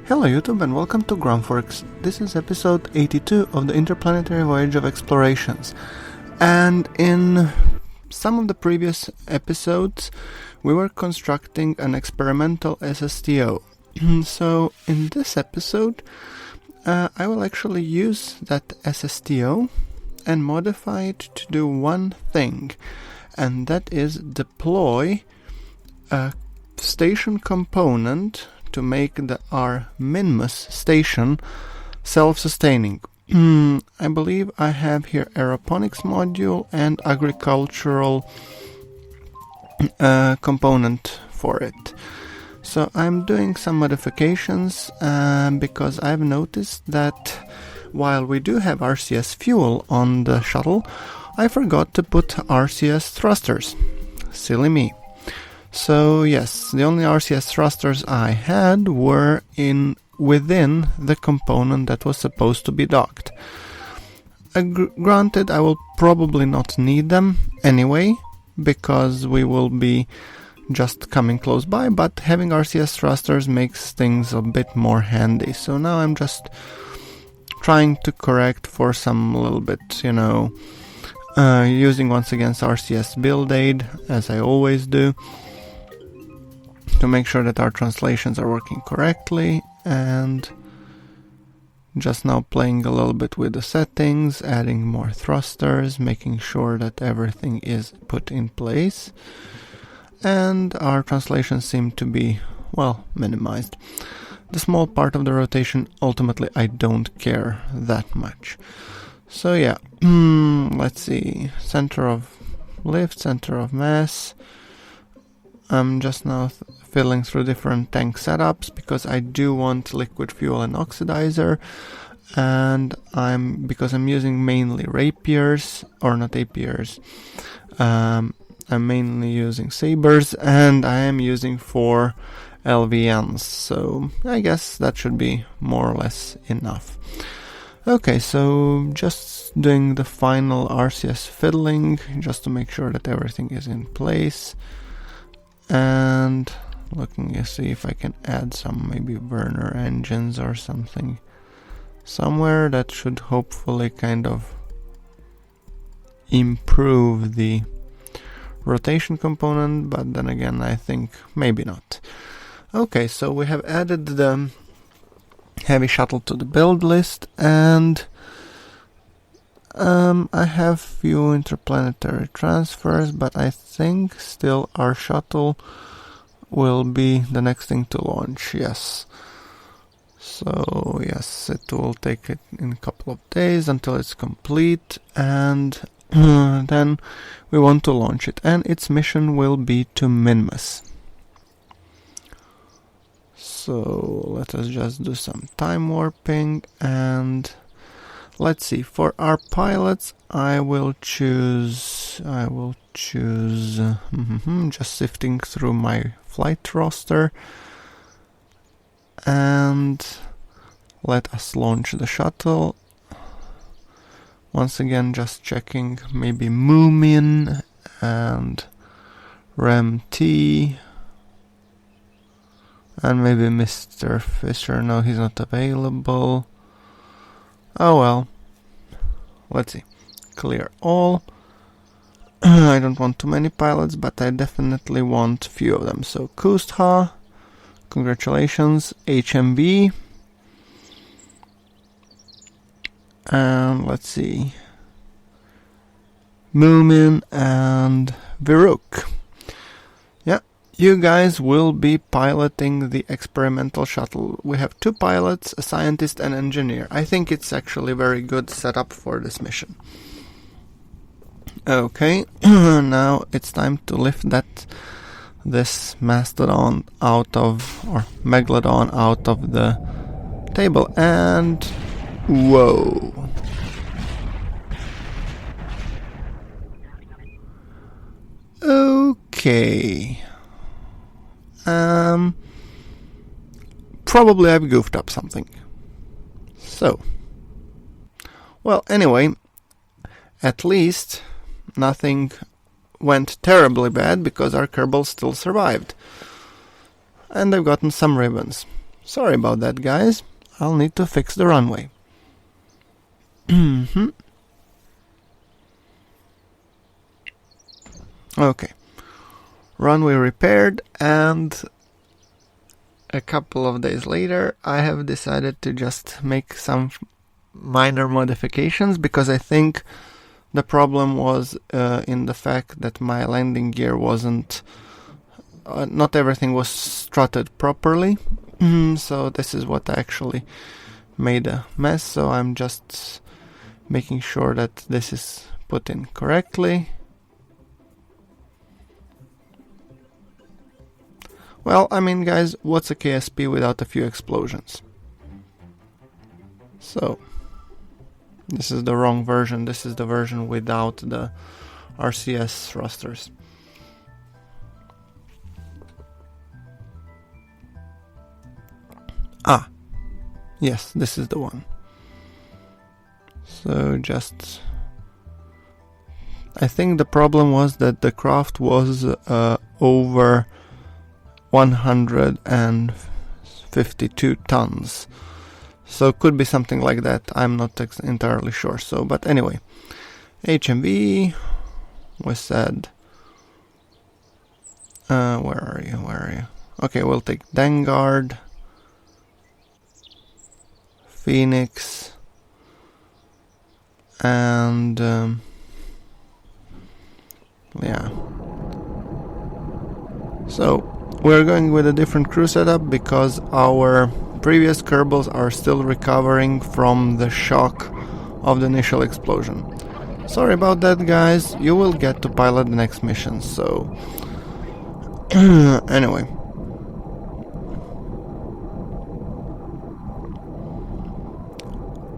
Hello YouTube and welcome to GrunfWorks. This is episode 82 of the Interplanetary Voyage of Explorations. And in some of the previous episodes we were constructing an experimental SSTO. So in this episode I will actually use that SSTO and modify it to do one thing, and that is deploy a station component to make our Minmus station self-sustaining. I believe I have here aeroponics module and agricultural component for it. So I'm doing some modifications because I've noticed that while we do have RCS fuel on the shuttle, I forgot to put RCS thrusters. Silly me. So yes, the only RCS thrusters I had were within the component that was supposed to be docked. Granted, I will probably not need them anyway, because we will be just coming close by, but having RCS thrusters makes things a bit more handy. So now I'm just trying to correct for some little bit, using once again RCS build aid, as I always do, to make sure that our translations are working correctly, and just now playing a little bit with the settings, adding more thrusters, making sure that everything is put in place, and our translations seem to be, minimized. The small part of the rotation, ultimately I don't care that much. So yeah, let's see, center of lift, center of mass. I'm just now filling through different tank setups because I do want liquid fuel and oxidizer, and because I'm using mainly rapiers, or not rapiers, I'm mainly using sabers, and I am using 4 LVNs, so I guess that should be more or less enough. Okay, so just doing the final RCS fiddling just to make sure that everything is in place. And looking to see if I can add some maybe burner engines or something somewhere that should hopefully kind of improve the rotation component, but then again I think maybe not. Okay, so we have added the heavy shuttle to the build list, and I have few interplanetary transfers, but I think still our shuttle will be the next thing to launch, yes. So yes, it will take it in a couple of days until it's complete, and then we want to launch it, and its mission will be to Minmus. So let us just do some time warping, and let's see, for our pilots I will choose just sifting through my flight roster, and let us launch the shuttle. Once again, just checking maybe Moomin and REM-T, and maybe Mr. Fisher. No, he's not available. Oh well, let's see. Clear all. I don't want too many pilots, but I definitely want few of them. So Kustha, congratulations. HMV, and let's see, Moomin and Viruk. Yeah, you guys will be piloting the experimental shuttle. We have 2 pilots, a scientist and engineer. I think it's actually a very good setup for this mission. Okay, now it's time to lift this mastodon megalodon out of the table, and whoa. Okay. Probably I've goofed up something. So, well, anyway, at least nothing went terribly bad because our Kerbal still survived. And I've gotten some ribbons. Sorry about that, guys. I'll need to fix the runway. Okay. Runway repaired, and a couple of days later I have decided to just make some minor modifications, because I think the problem was in the fact that my landing gear wasn't not everything was strutted properly. So this is what actually made a mess, so I'm just making sure that this is put in correctly. Well, I mean, guys, what's a KSP without a few explosions? So, this is the wrong version. This is the version without the RCS thrusters. Ah, yes, this is the one. So just... I think the problem was that the craft was over 152 tons. So it could be something like that. I'm not entirely sure. So, but anyway, HMV was said. Where are you? Where are you? Okay, we'll take Vanguard, Phoenix, and yeah. So we're going with a different crew setup because our previous Kerbals are still recovering from the shock of the initial explosion. Sorry about that, guys. You will get to pilot the next mission, so... Anyway.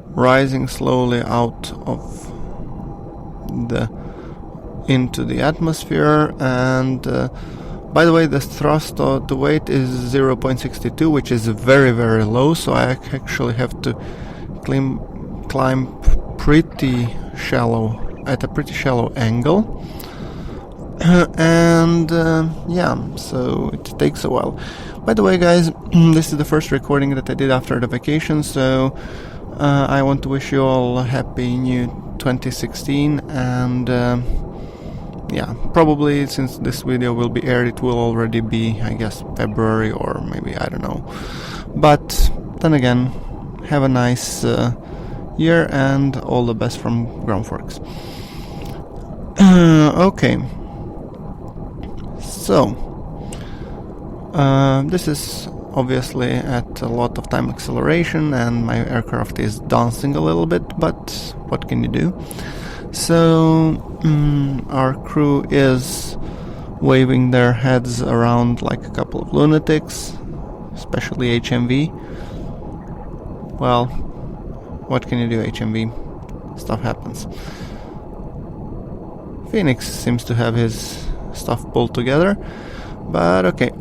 Rising slowly out of into the atmosphere, and by the way, the thrust to weight is 0.62, which is very, very low, so I actually have to climb pretty shallow, at a pretty shallow angle. And yeah, so it takes a while. By the way, guys, this is the first recording that I did after the vacation, so I want to wish you all a happy new 2016, and yeah, probably since this video will be aired, it will already be, I guess, February or maybe, I don't know. But then again, have a nice year and all the best from GrunfWorks. Okay, so this is obviously at a lot of time acceleration and my aircraft is dancing a little bit, but what can you do? So our crew is waving their heads around like a couple of lunatics, especially HMV. Well, what can you do, HMV? Stuff happens. Phoenix seems to have his stuff pulled together, but okay.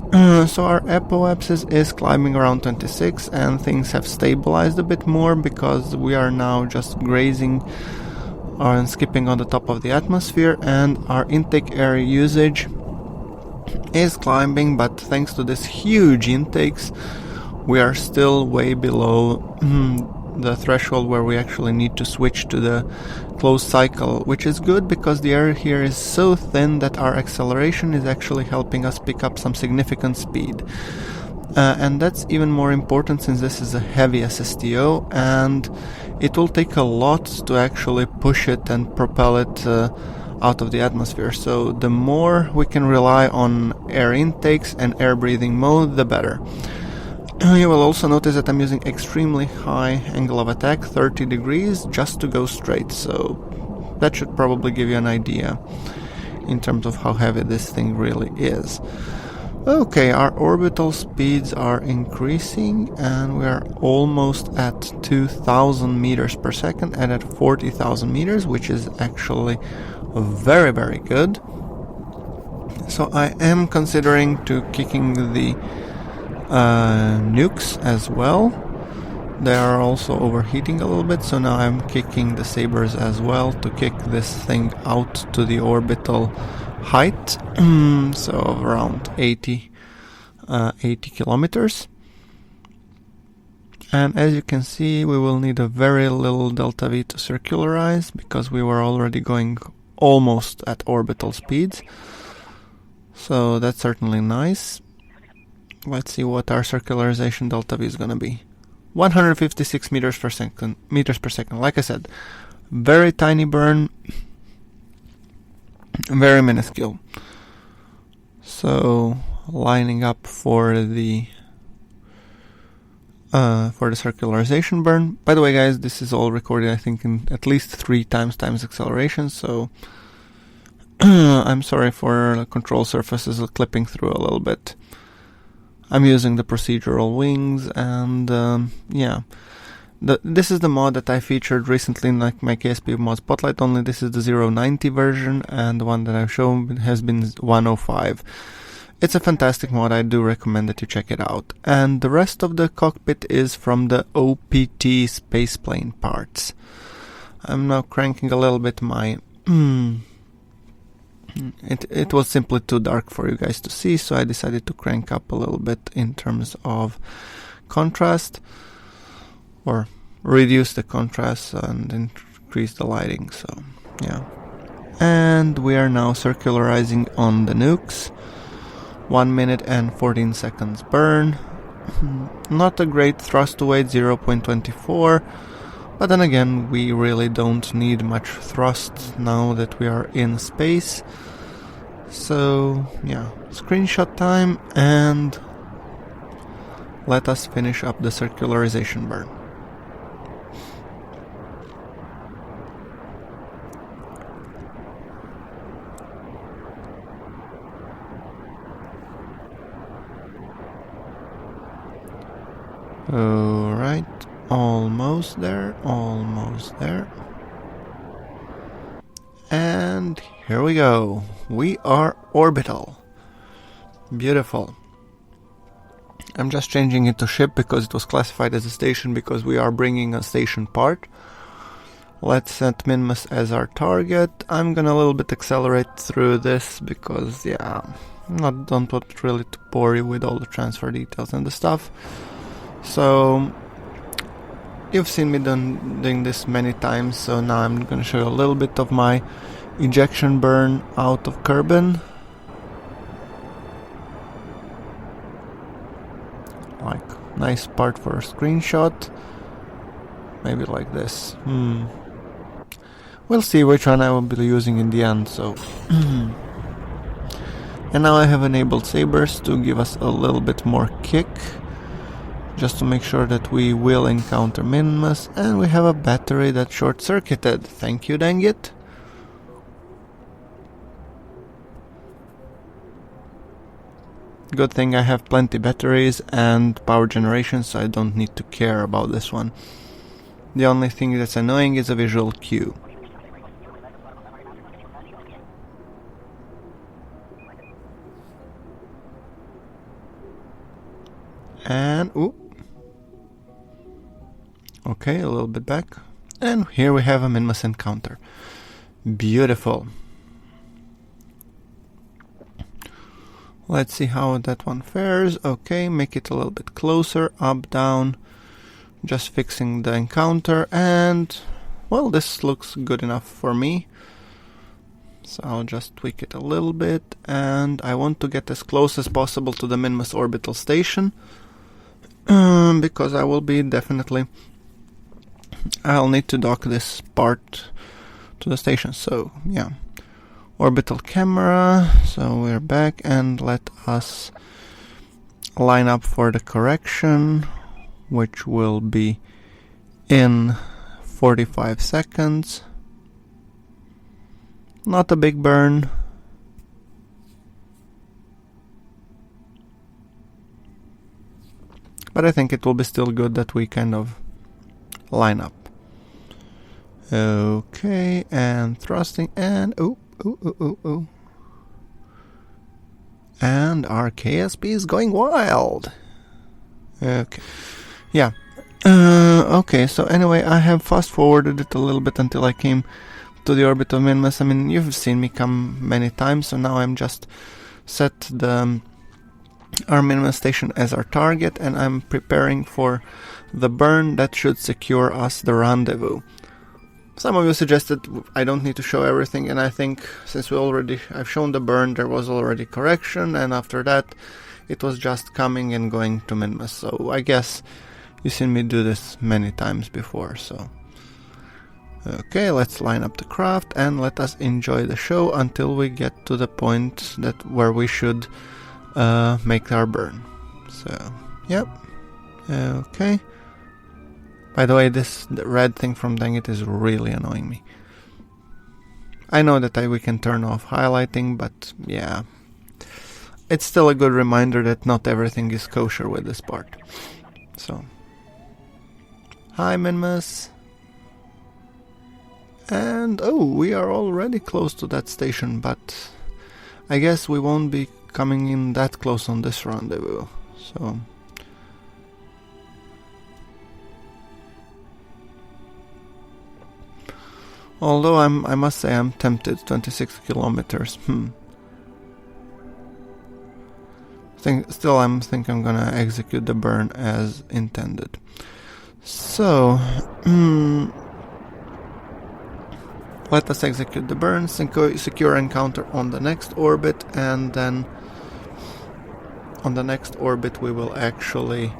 So our apoapsis is climbing around 26 and things have stabilized a bit more because we are now just grazing and skipping on the top of the atmosphere, and our intake air usage is climbing, but thanks to this huge intakes we are still way below the threshold where we actually need to switch to the closed cycle, which is good because the air here is so thin that our acceleration is actually helping us pick up some significant speed. And that's even more important since this is a heavy SSTO and it will take a lot to actually push it and propel it out of the atmosphere. So the more we can rely on air intakes and air breathing mode, the better. You will also notice that I'm using extremely high angle of attack, 30 degrees, just to go straight. So that should probably give you an idea in terms of how heavy this thing really is. Okay, our orbital speeds are increasing and we are almost at 2,000 meters per second and at 40,000 meters, which is actually very, very good. So I am considering to kicking the nukes as well. They are also overheating a little bit, so now I'm kicking the sabers as well to kick this thing out to the orbital height, so around 80 kilometers. And as you can see, we will need a very little delta V to circularize, because we were already going almost at orbital speeds. So that's certainly nice. Let's see what our circularization delta V is going to be. 156 meters per second. Like I said, very tiny burn, very minuscule. So lining up for the circularization burn. By the way, guys, this is all recorded, I think, in at least 3 times acceleration. So I'm sorry for control surfaces clipping through a little bit. I'm using the procedural wings, and yeah, this is the mod that I featured recently in like my KSP mod spotlight. Only this is the 090 version, and the one that I've shown has been 105. It's a fantastic mod. I do recommend that you check it out. And the rest of the cockpit is from the OPT spaceplane parts. I'm now cranking a little bit my It was simply too dark for you guys to see, so I decided to crank up a little bit in terms of contrast, or reduce the contrast and increase the lighting. So yeah, and we are now circularizing on the nukes. 1 minute and 14 seconds burn. Not a great thrust to weight, 0.24. But then again, we really don't need much thrust now that we are in space. So yeah, screenshot time, and let us finish up the circularization burn. Alright, almost there. And here we go. We are orbital. Beautiful. I'm just changing it to ship because it was classified as a station, because we are bringing a station part. Let's set Minmus as our target. I'm gonna a little bit accelerate through this because, yeah, don't want really to bore you with all the transfer details and the stuff. So you've seen me doing this many times, so now I'm going to show you a little bit of my ejection burn out of Kerbin. Like, nice part for a screenshot. Maybe like this. We'll see which one I will be using in the end, so... And now I have enabled sabers to give us a little bit more kick, just to make sure that we will encounter Minmus, and we have a battery that's short-circuited. Thank you, dang it. Good thing I have plenty batteries and power generation, so I don't need to care about this one. The only thing that's annoying is a visual cue. And, ooh. Okay, a little bit back. And here we have a Minmus encounter. Beautiful. Let's see how that one fares. Okay, make it a little bit closer, up, down. Just fixing the encounter, and, well, this looks good enough for me. So I'll just tweak it a little bit, and I want to get as close as possible to the Minmus Orbital station. Because I will be definitely... I'll need to dock this part to the station, so yeah. Orbital camera, so we're back, and let us line up for the correction, which will be in 45 seconds. Not a big burn. But I think it will be still good that we kind of line up. Okay, and thrusting, and ooh. And our KSP is going wild. Okay. Yeah. Okay, so anyway, I have fast forwarded it a little bit until I came to the orbit of Minmus. I mean, you've seen me come many times, so now I'm just set our Minmus station as our target, and I'm preparing for the burn that should secure us the rendezvous. Some of you suggested I don't need to show everything, and I think since I've shown the burn, there was already correction, and after that it was just coming and going to Minmus. So I guess you've seen me do this many times before, so... Okay, let's line up the craft and let us enjoy the show until we get to the point where we should make our burn. So, yep. Okay. By the way, the red thing from Dang It is really annoying me. I know that we can turn off highlighting, but yeah. It's still a good reminder that not everything is kosher with this part. So. Hi, Minmus. And oh, we are already close to that station, but I guess we won't be coming in that close on this rendezvous. So although I must say I'm tempted. 26 kilometers. I think I'm gonna execute the burn as intended. So let us execute the burn, secure encounter on the next orbit, and then on the next orbit we will actually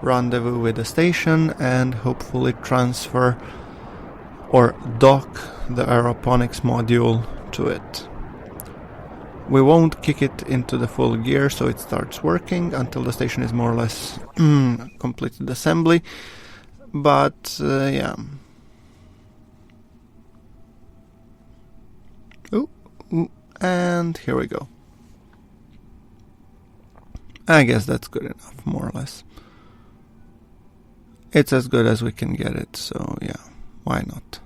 rendezvous with the station and hopefully transfer or dock the aeroponics module to it. We won't kick it into the full gear so it starts working until the station is more or less completed assembly, but yeah. And here we go. I guess that's good enough, more or less. It's as good as we can get it, so yeah, why not?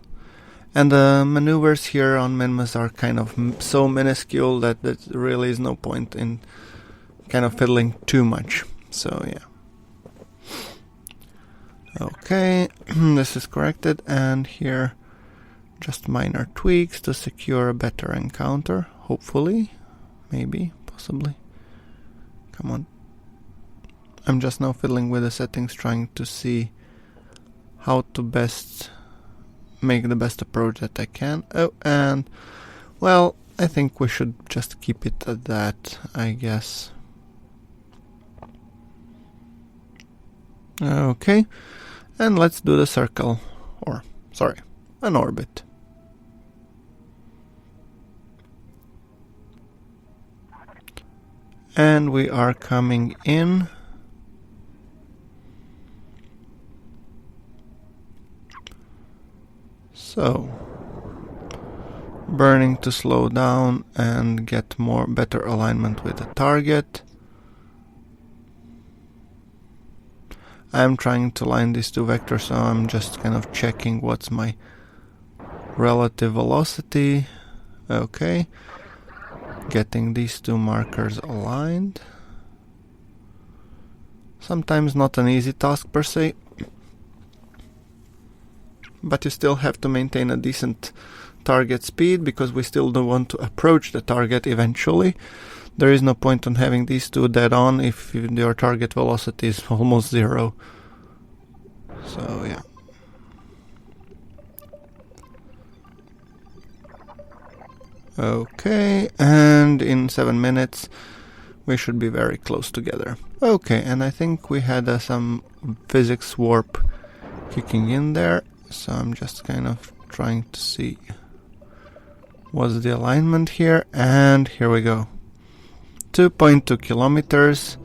And the maneuvers here on Minmus are kind of so minuscule that there really is no point in kind of fiddling too much, so yeah. Okay, this is corrected, and here just minor tweaks to secure a better encounter. Hopefully, maybe, possibly. Come on. I'm just now fiddling with the settings, trying to see how to best make the best approach that I can. Oh, and, well, I think we should just keep it at that, I guess. Okay, and let's do the circle, or, sorry, an orbit. And we are coming in. So, burning to slow down and get better alignment with the target. I'm trying to line these two vectors, so I'm just kind of checking what's my relative velocity. Okay. Getting these two markers aligned. Sometimes not an easy task per se, but you still have to maintain a decent target speed because we still do want to approach the target eventually. There is no point on having these two dead on if your target velocity is almost zero. So yeah. Okay, and in 7 minutes we should be very close together. Okay, and I think we had some physics warp kicking in there, so I'm just kind of trying to see what's the alignment here, and here we go. 2.2 kilometers.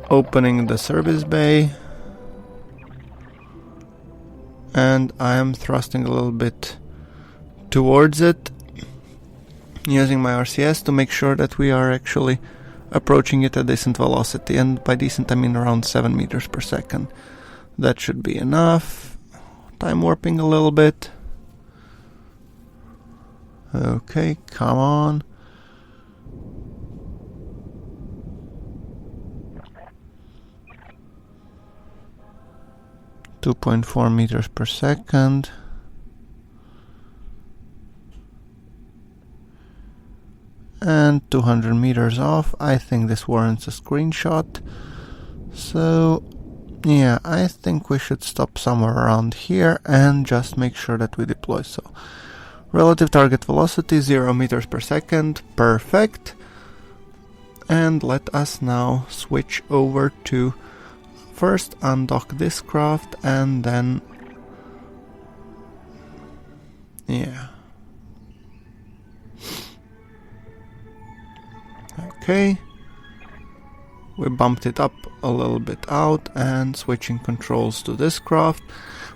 Opening the service bay. And I am thrusting a little bit towards it, using my RCS to make sure that we are actually approaching it at decent velocity, and by decent I mean around 7 meters per second. That should be enough. Time warping a little bit. Okay, come on. .4 meters per second. and 200 meters off. I think this warrants a screenshot. So yeah, I think we should stop somewhere around here and just make sure that we deploy. So relative target velocity 0 meters per second, perfect. And let us now switch over to first undock this craft and then yeah. Okay. We bumped it up a little bit out and switching controls to this craft,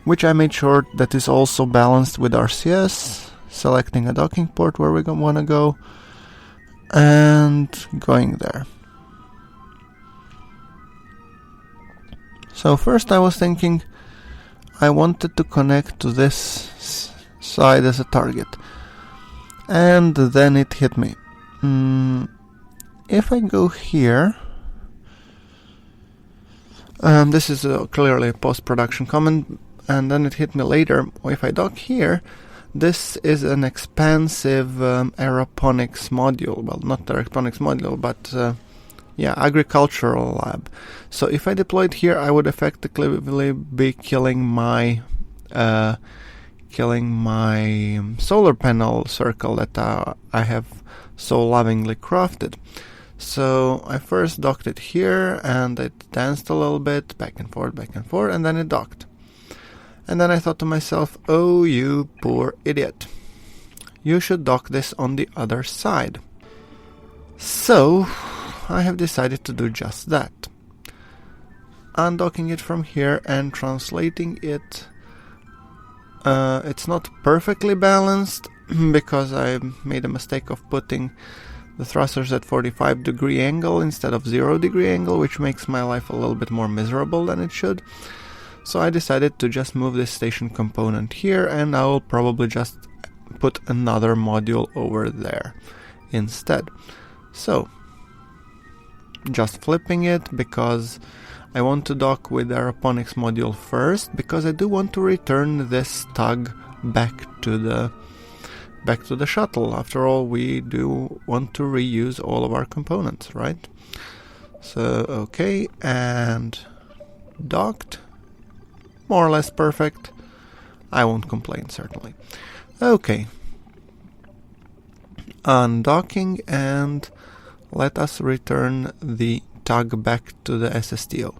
which I made sure that is also balanced with RCS, selecting a docking port where we want to go and going there. So first I was thinking I wanted to connect to this side as a target, and then it hit me. If I go here, this is clearly a post-production comment, and then it hit me later. If I dock here, this is an expansive aeroponics module. Well, not aeroponics module, but yeah, agricultural lab. So if I deployed here, I would effectively be killing my solar panel circle that I have so lovingly crafted. So I first docked it here, and it danced a little bit, back and forth, and then it docked. And then I thought to myself, oh, you poor idiot. You should dock this on the other side. So I have decided to do just that. Undocking it from here and translating it. It's not perfectly balanced because I made a mistake of putting the thrusters at 45-degree angle instead of 0-degree angle, which makes my life a little bit more miserable than it should. So I decided to just move this station component here, and I will probably just put another module over there instead. So just flipping it because I want to dock with the aeroponics module first, because I do want to return this tug back to the shuttle. After all, we do want to reuse all of our components, right? So okay, and docked. More or less perfect. I won't complain, certainly. Okay. Undocking, and let us return the tug back to the SSTO.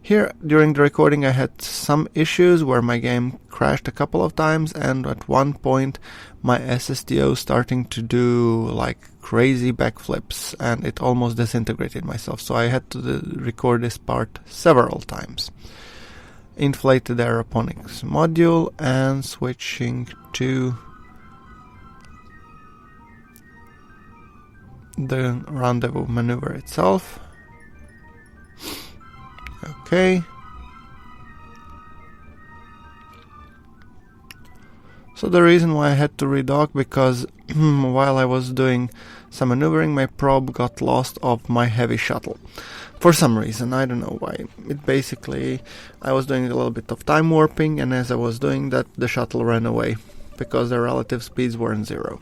Here, during the recording, I had some issues where my game crashed a couple of times, and at one point my SSTO starting to do like crazy backflips, and it almost disintegrated myself, so I had to record this part several times. Inflated aeroponics module and switching to the rendezvous maneuver itself. Okay. So the reason why I had to redock, because while I was doing some maneuvering, my probe got lost off my heavy shuttle. For some reason, I don't know why. It basically, I was doing a little bit of time warping, and as I was doing that, the shuttle ran away, because the relative speeds weren't 0.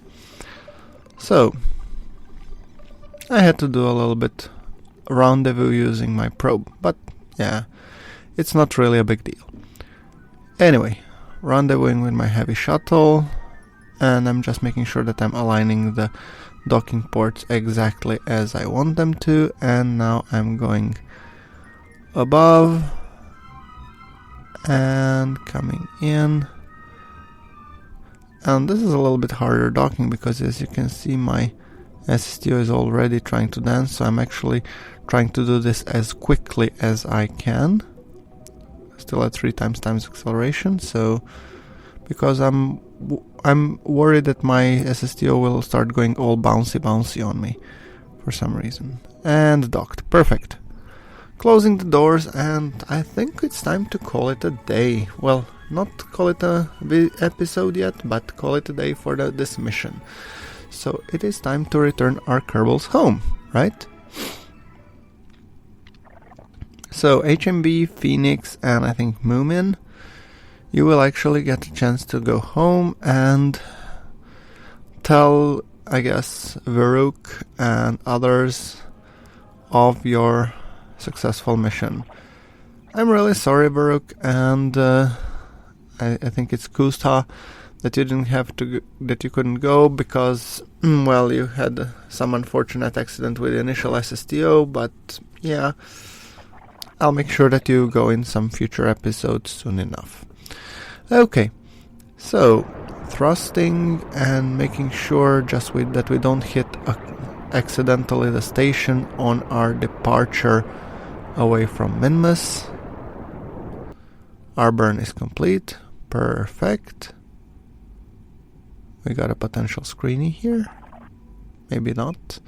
So I had to do a little bit rendezvous using my probe, but yeah, it's not really a big deal. Anyway, rendezvousing with my heavy shuttle, and I'm just making sure that I'm aligning the docking ports exactly as I want them to, and now I'm going above and coming in. And this is a little bit harder docking because, as you can see, my SSTO is already trying to dance, so I'm actually trying to do this as quickly as I can. Still at 3 times acceleration, so because I'm worried that my SSTO will start going all bouncy on me for some reason. And docked. Perfect. Closing the doors, and I think it's time to call it a day. Well, not call it a episode yet, but call it a day for this mission. So it is time to return our Kerbals home, right? So HMB, Phoenix, and I think Moomin, you will actually get a chance to go home and tell I guess, Varuk and others of your successful mission. I'm really sorry, Varuk, and I think it's Kusta that you didn't have to, that you couldn't go because, well, you had some unfortunate accident with the initial SSTO, but yeah, I'll make sure that you go in some future episodes soon enough. Okay, so thrusting and making sure just that we don't hit accidentally the station on our departure away from Minmus. Our burn is complete. Perfect. We got a potential screeny here. Maybe not.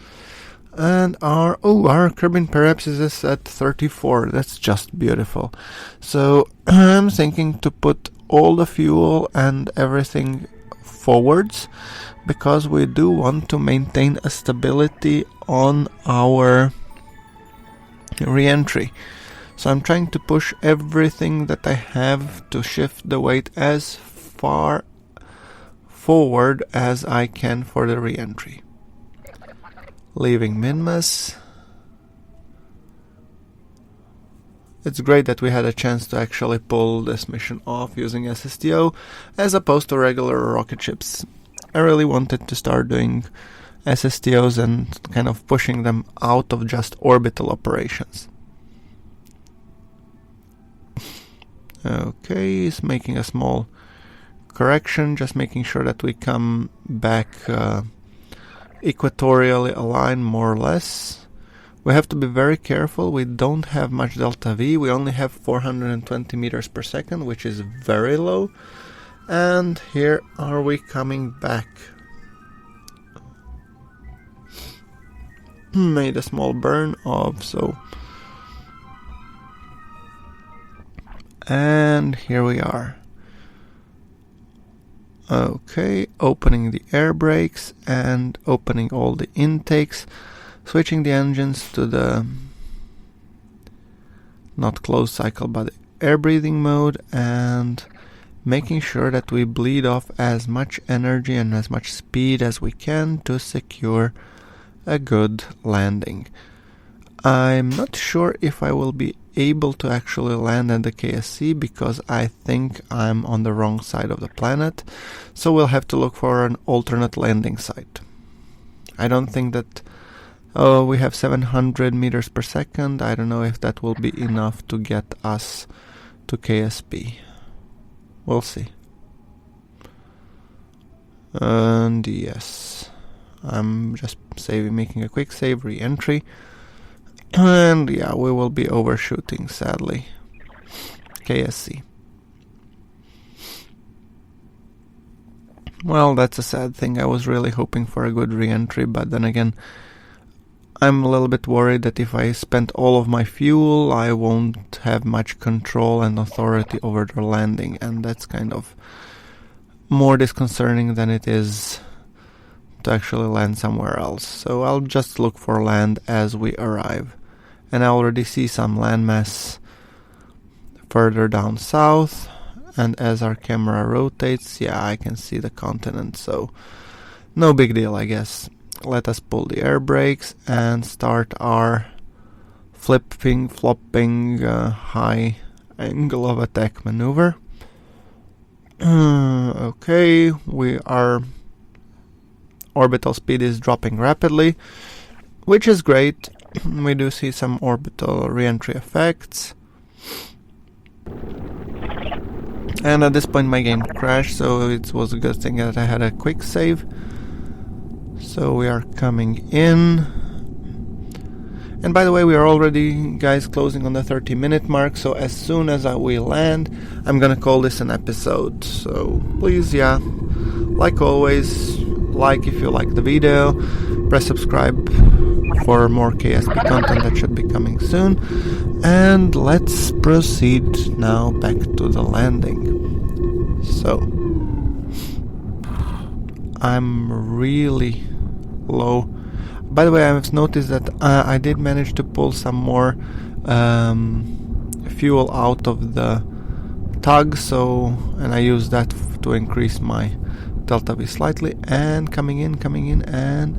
And our Kerbin perhaps is at 34. That's just beautiful. So I'm thinking to put all the fuel and everything forwards, because we do want to maintain a stability on our re-entry. So I'm trying to push everything that I have to shift the weight as far forward as I can for the re-entry. Leaving Minmus. It's great that we had a chance to actually pull this mission off using SSTO as opposed to regular rocket ships. I really wanted to start doing SSTOs and kind of pushing them out of just orbital operations. Okay, he's making a small correction, just making sure that we come back equatorially aligned, more or less. We have to be very careful. We don't have much delta V. We only have 420 meters per second, which is very low. And here are we coming back. Made a small burn of, so. And here we are. Okay, opening the air brakes and opening all the intakes, switching the engines to the not closed cycle but air breathing mode, and making sure that we bleed off as much energy and as much speed as we can to secure a good landing. I'm not sure if I will be able to actually land at the KSC because I think I'm on the wrong side of the planet, so we'll have to look for an alternate landing site. I don't think that we have 700 meters per second. I don't know if that will be enough to get us to KSP. We'll see. And yes, I'm just making a quick save, re-entry. And yeah, we will be overshooting, sadly. KSC. Well, that's a sad thing. I was really hoping for a good re-entry, but then again, I'm a little bit worried that if I spend all of my fuel, I won't have much control and authority over the landing, and that's kind of more disconcerting than it is to actually land somewhere else. So I'll just look for land as we arrive. And I already see some landmass further down south, and as our camera rotates, yeah, I can see the continent, so no big deal, I guess. Let us pull the air brakes and start our flopping high angle of attack maneuver. Okay, our orbital speed is dropping rapidly, which is great. We do see some orbital re-entry effects. And at this point my game crashed, so it was a good thing that I had a quick save. So we are coming in. And by the way, we are already, guys, closing on the 30-minute mark, so as soon as we land, I'm gonna call this an episode. So please, yeah, like always, like if you like the video, press subscribe for more KSP content that should be coming soon, and let's proceed now back to the landing. So I'm really low. By the way, I've noticed that I did manage to pull some more fuel out of the tug, and I used that to increase my delta V slightly, and coming in, and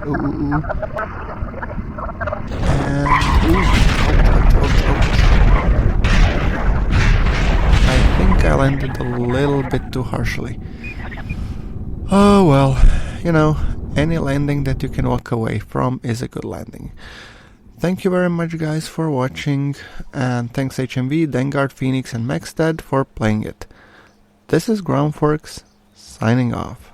ooh, ooh, ooh. And I think I landed a little bit too harshly. Oh well, you know, any landing that you can walk away from is a good landing. Thank you very much guys for watching, and thanks HMV, Dengard, Phoenix and Maxdad for playing it. This is GrunfWorks, signing off.